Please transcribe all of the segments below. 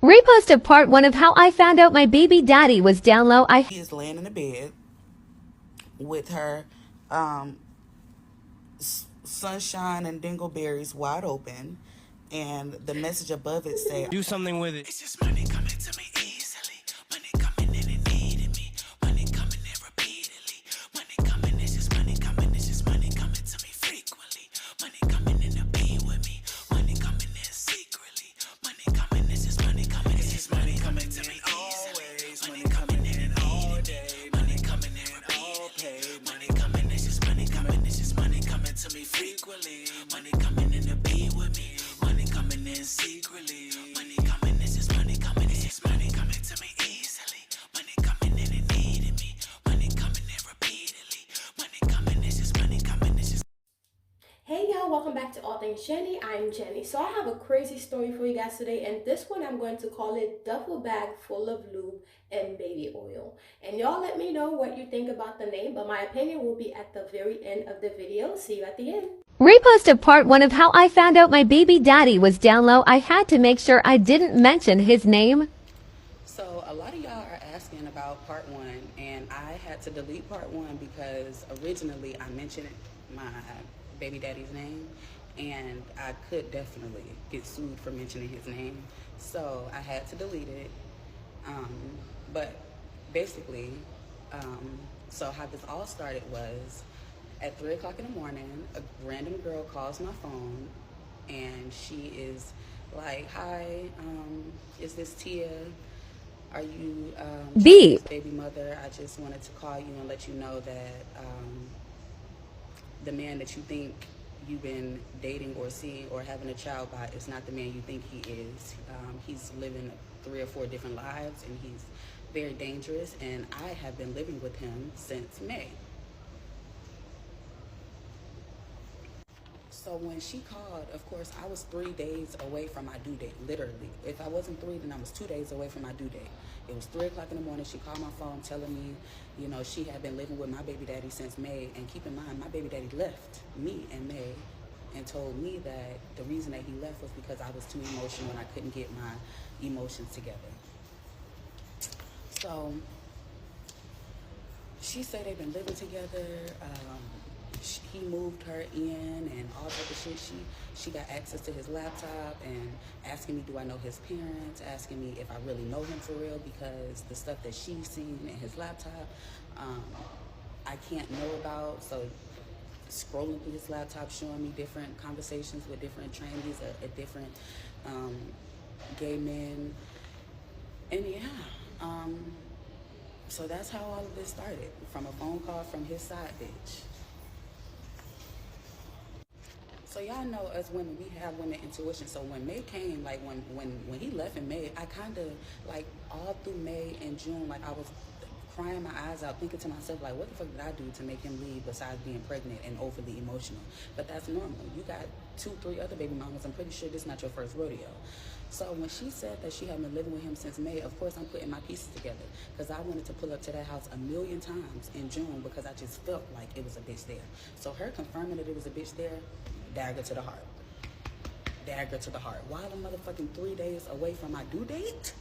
Reposted part 1 of how I found out my baby daddy was down low. He is laying in the bed with her sunshine and dingleberries wide open, and the message above it say, "Do something with it." It's just money coming to me easily. Money coming in and needing me. Money coming in repeatedly. Money coming, it's just money coming. It's just money coming to me frequently. Money coming in to be with me. Money coming in secretly. Money coming, it's just money coming. It's just money coming to me easily. Money coming in all day. Money coming in all pay. Money coming, it's just money coming. It's just money coming to me frequently. Money coming in to be with me. Money coming in secretly. Money coming, it's just money coming. It's just money coming to me easily. Money coming in and needing me. Money coming in repeatedly. Money coming, it's just money coming. It's just. Hey y'all, welcome back to All Things Jenny. I'm Jenny. So I have a crazy story for you guys today, and this one I'm going to call it Duffel Bag Full of Lube and Baby Oil. And y'all let me know what you think about the name, but my opinion will be at the very end of the video. See you at the end. Reposted part 1 of how I found out my baby daddy was down low. I had to make sure I didn't mention his name. So a lot of y'all are asking about part 1, and I had to delete part 1 because originally I mentioned my baby daddy's name, and I could definitely get sued for mentioning his name. So I had to delete it. But basically, so how this all started was at 3 o'clock in the morning, a random girl calls my phone, and she is like, "Hi, is this Tia? Are you Beep. baby mother? I just wanted to call you and let you know that the man that you think you've been dating or seeing or having a child by is not the man you think he is. He's living 3 or 4 different lives, and he's very dangerous, and I have been living with him since May." So when she called, of course, I was 3 days away from my due date, literally. If I wasn't 3, then I was 2 days away from my due date. It was 3 o'clock in the morning. She called my phone telling me, you know, she had been living with my baby daddy since May. And keep in mind, my baby daddy left me in May and told me that the reason that he left was because I was too emotional and I couldn't get my emotions together. So she said they've been living together. He moved her in and all type of shit. She got access to his laptop and asking me, do I know his parents? Asking me if I really know him for real, because the stuff that she's seen in his laptop, I can't know about. So scrolling through his laptop, showing me different conversations with different trainees at different gay men. And yeah, so that's how all of this started, from a phone call from his side bitch. So y'all know, as women, we have women intuition. So when May came, like when he left in May, I kind of, like, all through May and June, like, I was crying my eyes out, thinking to myself, like, what the fuck did I do to make him leave besides being pregnant and overly emotional? But that's normal. You got 2, 3 other baby mamas. I'm pretty sure this is not your first rodeo. So when she said that she had been living with him since May, of course I'm putting my pieces together, because I wanted to pull up to that house 1,000,000 times in June because I just felt like it was a bitch there. So her confirming that it was a bitch there, dagger to the heart. Dagger to the heart. While I'm motherfucking 3 days away from my due date,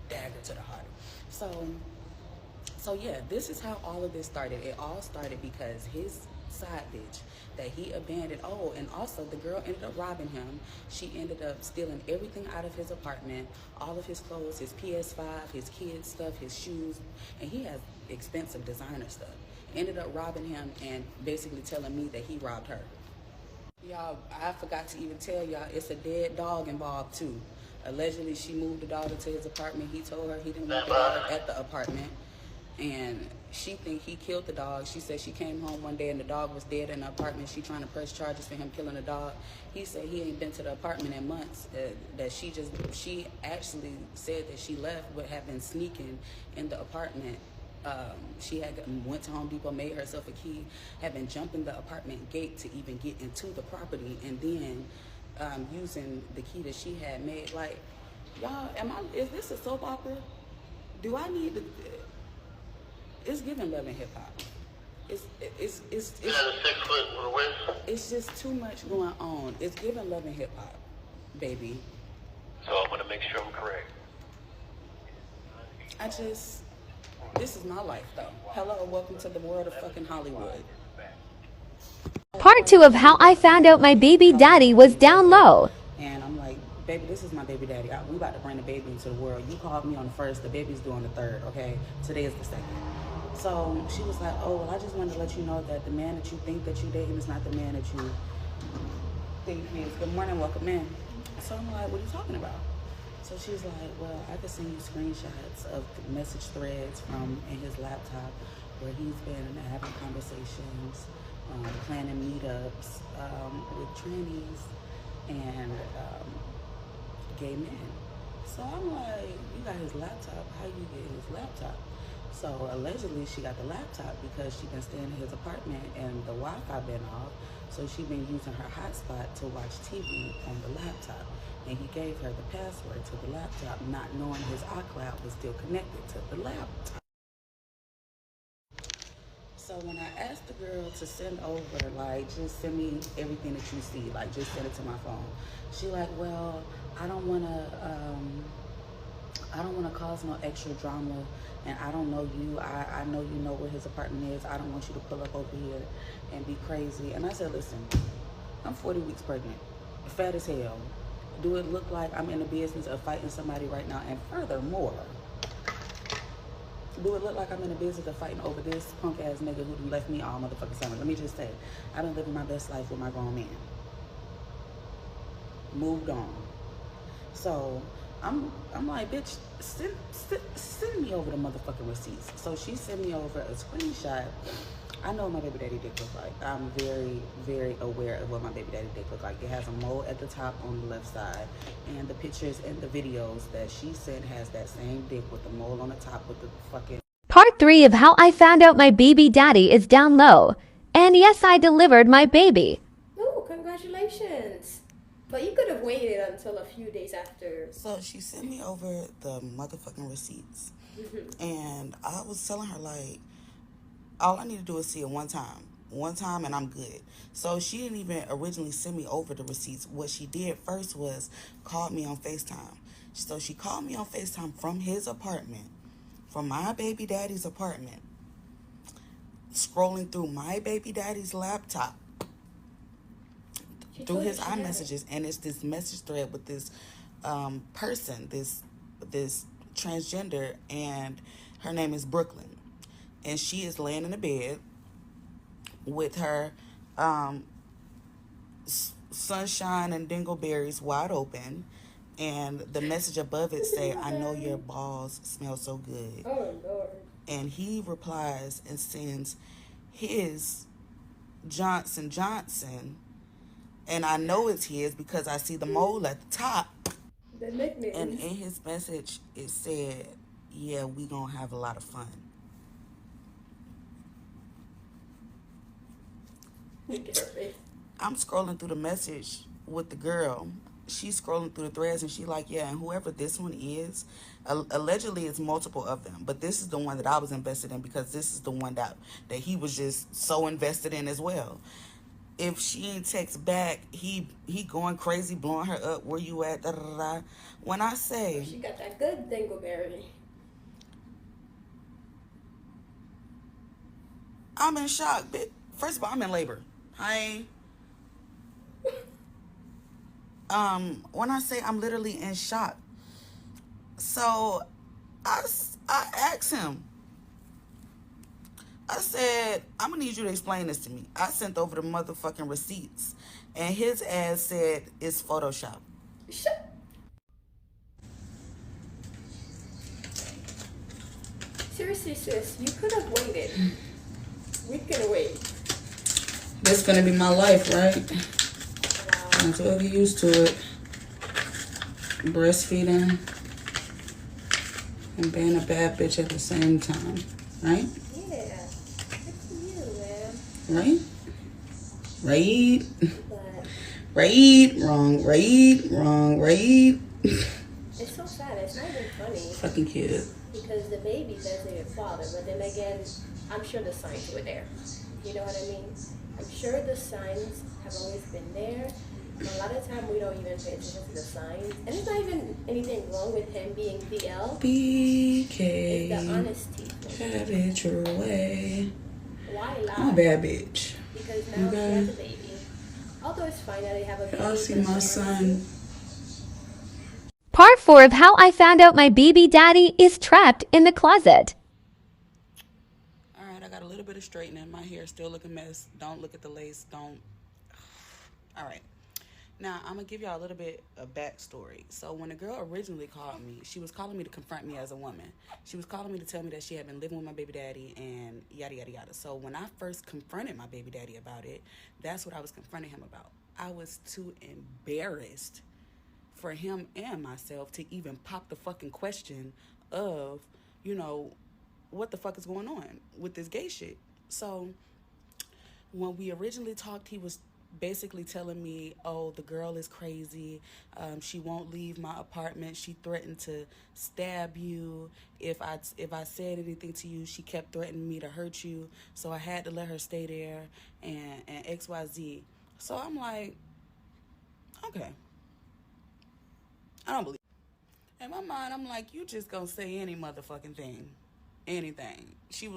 dagger to the heart. So yeah, this is how all of this started. It all started because his side bitch that he abandoned. Oh, and also the girl ended up robbing him. She ended up stealing everything out of his apartment, all of his clothes, his PS5, his kids' stuff, his shoes, and he has expensive designer stuff. Ended up robbing him and basically telling me that he robbed her. Y'all, I forgot to even tell y'all, it's a dead dog involved too. Allegedly, she moved the dog into his apartment. He told her he didn't want the dog at the apartment, and she think he killed the dog. She said she came home one day and the dog was dead in the apartment. She trying to press charges for him killing the dog. He said he ain't been to the apartment in months. That she actually said that she left, but had been sneaking in the apartment. She had went to Home Depot, made herself a key, had been jumping the apartment gate to even get into the property, and then using the key that she had made. Like, y'all, is this a soap opera? Do I need to? It's giving Love and Hip Hop. It's 6 foot with a waist. It's just too much going on. It's giving Love and Hip Hop, baby. So I'm gonna make sure I'm correct. This is my life though. Hello, welcome to the world of fucking Hollywood. Part 2 of how I found out my baby daddy was down low. And I'm like, baby, this is my baby daddy. We about to bring the baby into the world. You called me on the 1st, the baby's due on the 3rd, okay? Today is the 2nd. So she was like, oh, well, I just wanted to let you know that the man that you think that you dating is not the man that you think he is. Good morning, welcome in. So I'm like, what are you talking about? So she's like, well, I could send you screenshots of the message threads from in his laptop where he's been having conversations, planning meetups with trannies and gay men. So I'm like, you got his laptop, how you get his laptop? So allegedly she got the laptop because she been staying in his apartment and the Wi-Fi been off. So she been using her hotspot to watch TV on the laptop. And he gave her the password to the laptop, not knowing his iCloud was still connected to the laptop. So when I asked the girl to send over, like, just send me everything that you see, like, just send it to my phone. She like, well, I don't wanna cause no extra drama, and I don't know you. I know you know where his apartment is. I don't want you to pull up over here and be crazy. And I said, listen, I'm 40 weeks pregnant, fat as hell. Do it look like I'm in the business of fighting somebody right now? And furthermore, do it look like I'm in the business of fighting over this punk ass nigga who done left me all motherfucking summer? Let me just say, I done living my best life with my grown man. Moved on. So I'm like, bitch, send me over the motherfucking receipts. So she sent me over a screenshot. I know what my baby daddy dick look like. I'm very, very aware of what my baby daddy dick look like. It has a mole at the top on the left side. And the pictures and the videos that she sent has that same dick with the mole on the top with the fucking... Part 3 of how I found out my baby daddy is down low. And yes, I delivered my baby. Oh, congratulations. But you could have waited until a few days after. So she sent me over the motherfucking receipts. And I was telling her, like, all I need to do is see it one time and I'm good. So she didn't even originally send me over the receipts. What she did first was called me on FaceTime. So she called me on FaceTime from his apartment, from my baby daddy's apartment, scrolling through my baby daddy's laptop, through his iMessages, and it's this message thread with this person, this transgender, and her name is Brooklyn. And she is laying in the bed with her sunshine and dingleberries wide open. And the message above it say, I know your balls smell so good. Oh, Lord. And he replies and sends his Johnson Johnson. And I know it's his because I see the mole at the top. The nickname. And in his message, it said, yeah, we gonna have a lot of fun. I'm scrolling through the message with the girl. She's scrolling through the threads and she like, yeah, and whoever this one is, allegedly it's multiple of them, but this is the one that I was invested in because this is the one that he was just so invested in as well. If she ain't text back, he going crazy, blowing her up. Where you at? Da, da, da, da. When I say... She got that good dingleberry. I'm in shock, bitch. First of all, I'm in labor. When I say I'm literally in shock. So I asked him. I said, I'm gonna need you to explain this to me. I sent over the motherfucking receipts, and his ass said it's Photoshop. Seriously, sis, you could have waited. We could have waited. That's gonna be my life, right? Wow. I'm so used to it. Breastfeeding and being a bad bitch at the same time, right? Yeah. Good for you, man. Right? Right? But Right? Wrong. Right? Wrong. Right? it's so sad. It's not even funny. Fucking kid. Because the baby doesn't even father. But then again, I'm sure the signs were there. You know what I mean? I'm sure the signs have always been there. A lot of time we don't even pay attention to the signs. And there's not even anything wrong with him being DL. PK. It's the honesty. Habitual way. Why lie? I'm a bad bitch. Because now she has a baby. Although it's fine that they have a baby. I'll see my son. Part 4 of how I found out my baby daddy is trapped in the closet. Alright, I got a little bit of straightening. My hair still looking a mess. Don't look at the lace. Don't. Alright. Now, I'm going to give y'all a little bit of backstory. So, when the girl originally called me, she was calling me to confront me as a woman. She was calling me to tell me that she had been living with my baby daddy and yada, yada, yada. So, when I first confronted my baby daddy about it, that's what I was confronting him about. I was too embarrassed for him and myself to even pop the fucking question of, you know, what the fuck is going on with this gay shit. So, when we originally talked, he was basically telling me, oh, the girl is crazy. She won't leave my apartment. She threatened to stab you. If I said anything to you, she kept threatening me to hurt you. So I had to let her stay there and XYZ. So I'm like, okay. I don't believe it. In my mind, I'm like, you just gonna say any motherfucking thing. Anything. She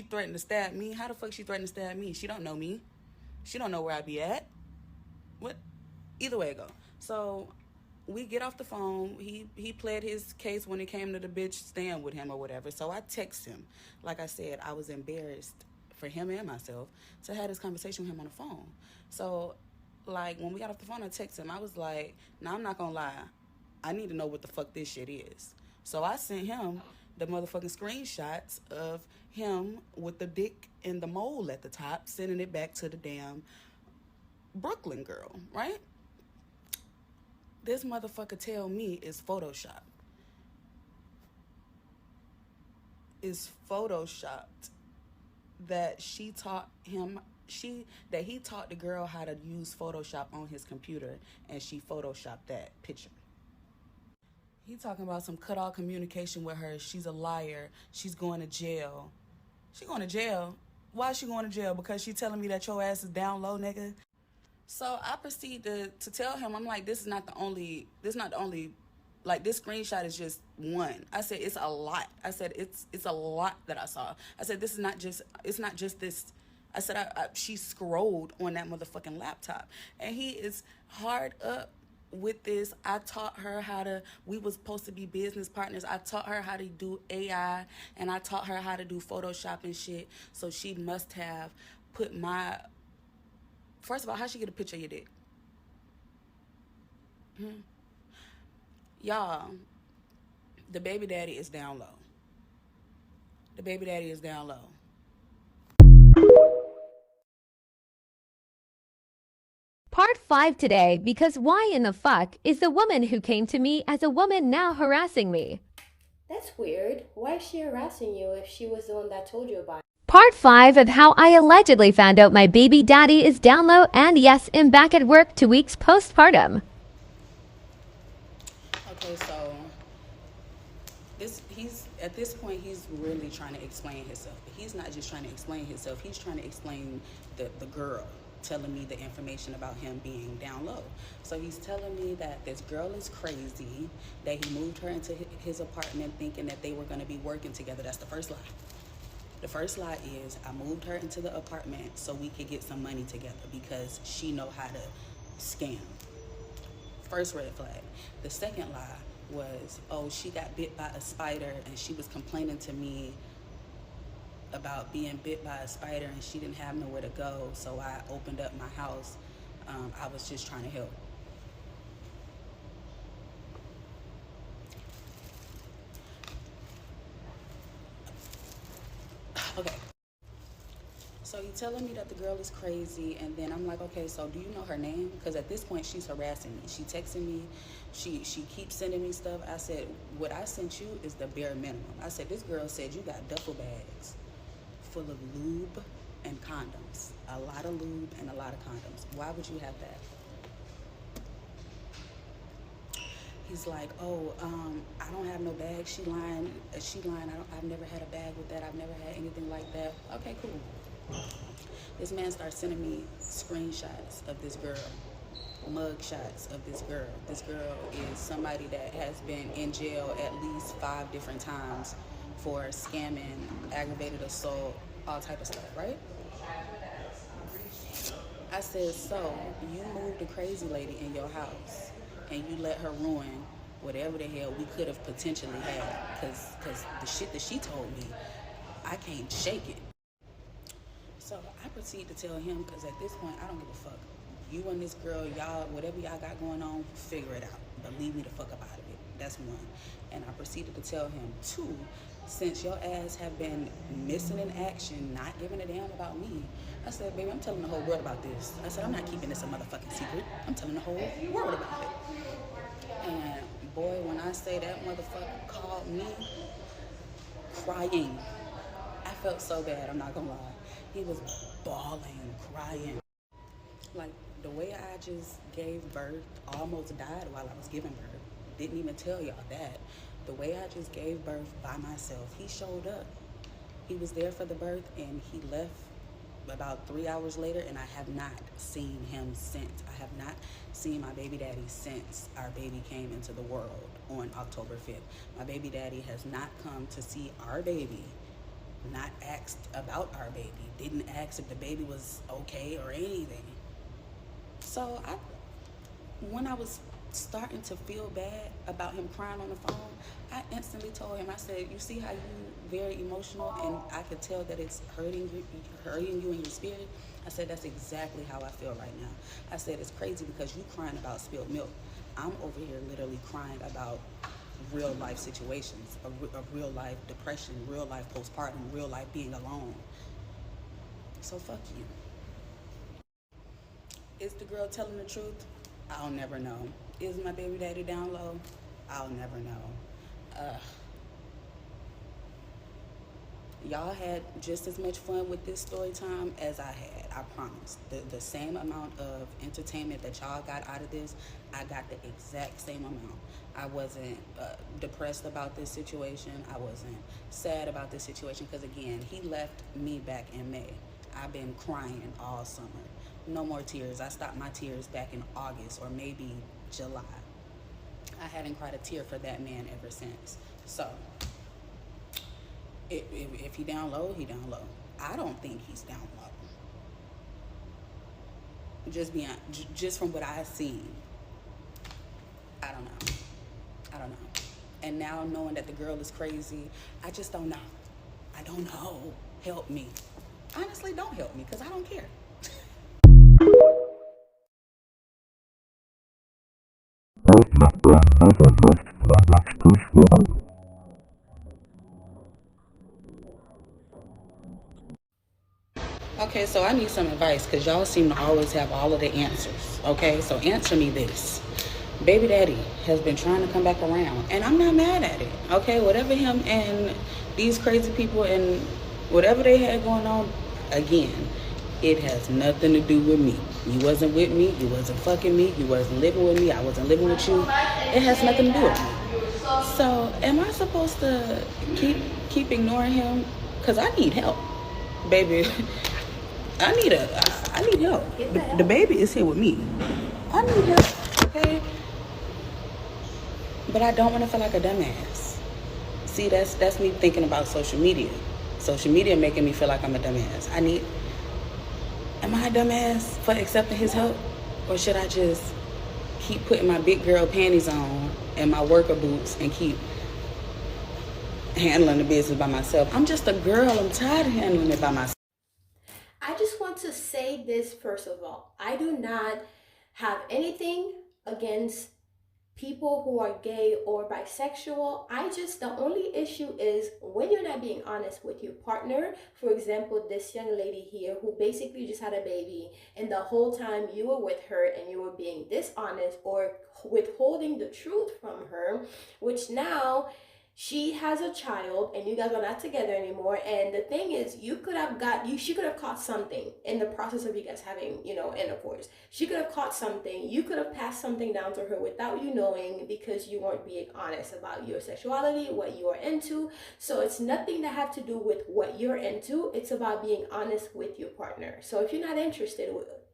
threatened to stab me. How the fuck she threatened to stab me? She don't know me. She don't know where I be at. What? Either way it go. So we get off the phone. He pled his case when it came to the bitch staying with him or whatever. So I text him. Like I said, I was embarrassed for him and myself to have this conversation with him on the phone. So, like, when we got off the phone, I text him. I was like, nah, I'm not gonna lie. I need to know what the fuck this shit is. So I sent him the motherfucking screenshots of him with the dick and the mole at the top, sending it back to the damn Brooklyn girl, right? This motherfucker tell me it's Photoshop. It's Photoshopped. That he taught the girl how to use Photoshop on his computer, and she Photoshopped that picture. He talking about some cut off communication with her. She's a liar. She's going to jail. She going to jail? Why is she going to jail? Because she telling me that your ass is down low, nigga. So I proceed to tell him, I'm like, this is not the only, like, this screenshot is just one. I said, it's a lot. I said, it's a lot that I saw. I said, it's not just this. I said, she scrolled on that motherfucking laptop. And he is hard up with this. I taught her we was supposed to be business partners. I taught her how to do AI, and I taught her how to do Photoshop and shit. So she must have put first of all, how'd she get a picture of your dick? Y'all, the baby daddy is down low. The baby daddy is down low. Part 5 today, because why in the fuck is the woman who came to me as a woman now harassing me? That's weird. Why is she harassing you if she was the one that told you about it? Part 5 of how I allegedly found out my baby daddy is down low and yes, am back at work 2 weeks postpartum. Okay, so at this point, he's really trying to explain himself. But he's not just trying to explain himself. He's trying to explain the girl telling me the information about him being down low. So he's telling me that this girl is crazy, that he moved her into his apartment thinking that they were going to be working together. That's the first lie. The first lie is I moved her into the apartment so we could get some money together because she know how to scam. First red flag. The second lie was, oh, she got bit by a spider and she was complaining to me about being bit by a spider and she didn't have nowhere to go, so I opened up my house. I was just trying to help. Okay. So he's telling me that the girl is crazy, and then I'm like, okay, so do you know her name? Because at this point, she's harassing me. She texting me. She keeps sending me stuff. I said, what I sent you is the bare minimum. I said, this girl said you got duffel bags full of lube and condoms. A lot of lube and a lot of condoms. Why would you have that? He's like, oh, I don't have no bag. She lying. I've never had a bag with that. I've never had anything like that. Okay, cool. This man starts sending me screenshots of this girl, mug shots of this girl. This girl is somebody that has been in jail at least 5 different times for scamming, aggravated assault, all type of stuff, right? I said, so you moved a crazy lady in your house and you let her ruin whatever the hell we could have potentially had, because the shit that she told me, I can't shake it. So I proceed to tell him, because at this point, I don't give a fuck. You and this girl, y'all, whatever y'all got going on, figure it out. But leave me the fuck up out of it. That's one. And I proceeded to tell him, two, since your ass have been missing in action, not giving a damn about me, I said, baby, I'm telling the whole world about this. I said, I'm not keeping this a motherfucking secret. I'm telling the whole world about it. And boy, when I say that motherfucker called me crying, I felt so bad, I'm not gonna lie. He was bawling, crying. Like, the way I just gave birth, almost died while I was giving birth. Didn't even tell y'all that. The way I just gave birth by myself, he showed up. He was there for the birth and he left about 3 hours later, and I have not seen him since. I have not seen my baby daddy since our baby came into the world on October 5th. My baby daddy has not come to see our baby, not asked about our baby, didn't ask if the baby was okay or anything. So when I was starting to feel bad about him crying on the phone, I instantly told him, I said, you see how you very emotional and I could tell that it's hurting you in your spirit? I said, that's exactly how I feel right now. I said, it's crazy because you crying about spilled milk. I'm over here literally crying about real life situations, a real life depression, real life postpartum, real life being alone. So fuck you. Is the girl telling the truth? I'll never know. Is my baby daddy down low? I'll never know. Y'all had just as much fun with this story time as I had, I promise. The same amount of entertainment that y'all got out of this, I got the exact same amount. I wasn't depressed about this situation. I wasn't sad about this situation because, again, he left me back in May. I've been crying all summer. No more tears. I stopped my tears back in August or maybe July. I haven't cried a tear for that man ever since. So, if he down low, he down low. I don't think he's down low. Just from what I've seen. I don't know. And now knowing that the girl is crazy, I just don't know. I don't know. Help me. Honestly, don't help me because I don't care. Okay, so I need some advice because y'all seem to always have all of the answers. Okay, so answer me this. Baby daddy has been trying to come back around and I'm not mad at it. Okay, whatever him and these crazy people and whatever they had going on, again, it has nothing to do with me. You wasn't with me, you wasn't fucking me, you wasn't living with me, I wasn't living with you. It has nothing to do with me. So am I supposed to keep ignoring him? Because I need help. Baby, I need help. The baby is here with me. I need help, okay? But I don't want to feel like a dumbass. See, that's me thinking about social media. Social media making me feel like I'm a dumbass. Am I a dumbass for accepting his help? Or should I just keep putting my big girl panties on and my worker boots and keep handling the business by myself? I'm just a girl. I'm tired of handling it by myself. I just want to say this first of all. I do not have anything against people who are gay or bisexual. The only issue is when you're not being honest with your partner. For example, this young lady here who basically just had a baby and the whole time you were with her and you were being dishonest or withholding the truth from her, which now she has a child and you guys are not together anymore. And the thing is, she could have caught something in the process of you guys having, intercourse. She could have caught something. You could have passed something down to her without you knowing because you weren't being honest about your sexuality, what you are into. So it's nothing that have to do with what you're into. It's about being honest with your partner. So if you're not interested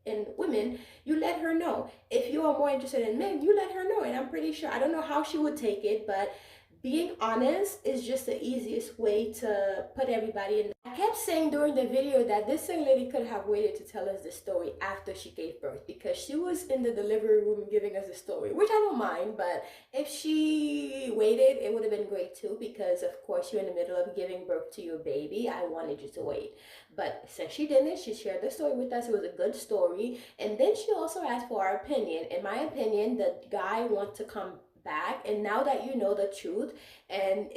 in women, you let her know. If you are more interested in men, you let her know. And I'm pretty sure, I don't know how she would take it, but being honest is just the easiest way to put everybody in. I kept saying during the video that this young lady could have waited to tell us the story after she gave birth, because she was in the delivery room giving us the story, which I don't mind, but if she waited, it would have been great too, because of course you're in the middle of giving birth to your baby. I wanted you to wait. But since she didn't, she shared the story with us. It was a good story. And then she also asked for our opinion. In my opinion, the guy wants to come back, and now that you know the truth, and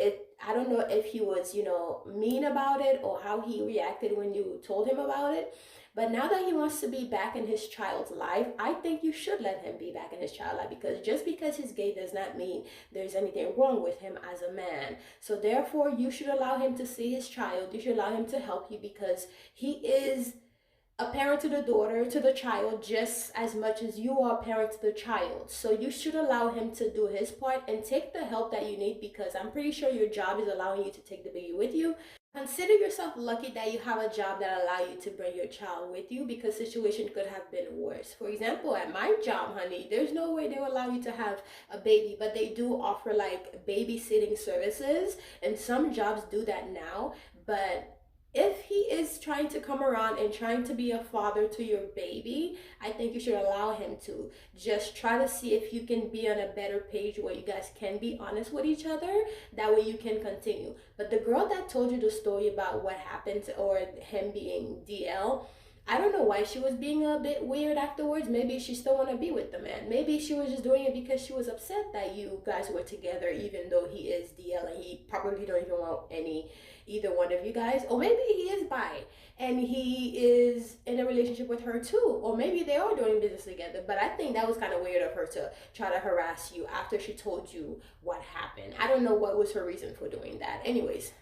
I don't know if he was, you know, mean about it or how he reacted when you told him about it, but now that he wants to be back in his child's life, I think you should let him be back in his child's life, because just because he's gay does not mean there's anything wrong with him as a man. So therefore, you should allow him to see his child. You should allow him to help you, because he is a parent to the daughter, to the child, just as much as you are a parent to the child. So you should allow him to do his part and take the help that you need, because I'm pretty sure your job is allowing you to take the baby with you. Consider yourself lucky that you have a job that allows you to bring your child with you, because situation could have been worse. For example, at my job, honey, there's no way they will allow you to have a baby, but they do offer like babysitting services, and some jobs do that now. But if he is trying to come around and trying to be a father to your baby, I think you should allow him to. Just try to see if you can be on a better page where you guys can be honest with each other. That way you can continue. But the girl that told you the story about what happened, or him being DL, I don't know why she was being a bit weird afterwards. Maybe she still want to be with the man. Maybe she was just doing it because she was upset that you guys were together, even though he is DL and he probably don't even want either one of you guys. Or maybe he is bi and he is in a relationship with her too. Or maybe they are doing business together. But I think that was kind of weird of her to try to harass you after she told you what happened. I don't know what was her reason for doing that. Anyways,